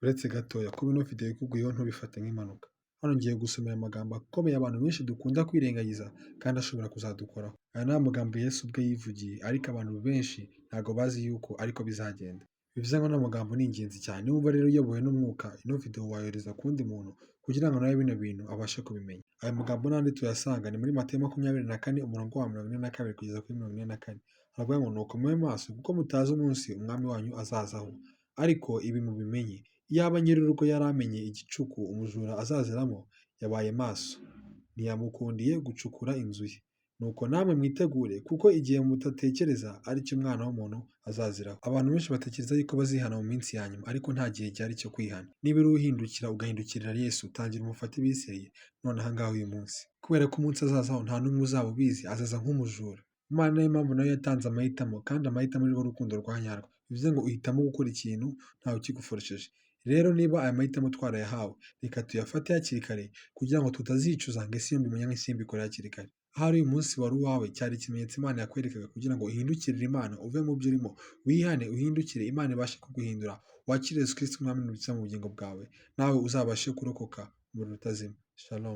Uretse gatoya kuba ino video ikuguyeho ntubifate nk'impanuka. Hano ngiye gusoma aya magambo akomeye abantu benshi dukunda kwirengagiza kandi ashobora kuzadukoraho. Aya ni amagambo Yesu ubwe yivugiye ariko abantu benshi ntabwo bazi yuko ariko bizagenda. Bivuze ngo ano magambo ni ingenzi cyane. Niba rero uyobowe n'umwuka, ino video wayohereza ku wundi muntu kugira ngo nawe bino bintu abashe kubimenya. Aya magambo n'andi tuyasanga ni muri Matayo 24 umurongo wa 42 kugeza kuri 44. Haravuga ngo nuko mube maso kuko mutazi umunsi umwami wanyu azazaho. Ariko ibi mubimenye, iyaba nyir'urugo yari amenye igicuku umujura azaziramo, yabaye maso, ntiyamukundiye gucukura inzu ye. Nuko namwe mwitegure, kuko igihe mudatekereza ari cyo umwana w'umuntu azaziraho. Abantu benshi batekereza yuko bazihana mu minsi ya nyuma, ariko nta gihe gihari cyo kwihana. Niba uri uhindukira ugahindukirira Yesu, tangira umufate ibiseye none aha ngaha uyu munsi. Kubera ko umunsi azazaho nta n'umwe uzaba ubizi, azaza nk'umujura. Imana niyo mpamvu nayo yatanze amahitamo, kandi amahitamo ni rwo rukundo rwa nyarwo. Bivuze ngo uhitamo gukora ikintu ntawe ukiguforosheje. Rero niba aya mahitamo twarayahawe, reka tuyafate hakiri kare kugira ngo tutazicuza ngo ese iyo mbimenya nk'isi mbikora hakiri kare. Ahari uyu munsi wari uwawe, cyari ikimenyetso Imana yakwerekaga kugira ngo uhindukirire Imana, uve mu byo urimo, wihane, uhindukire, Imana ibashe kuguhindura, wakire Yesu Kristo umwami n'umukiza mu bugingo bwawe, nawe uzabashe kurokoka umuriro utazima. Shalom.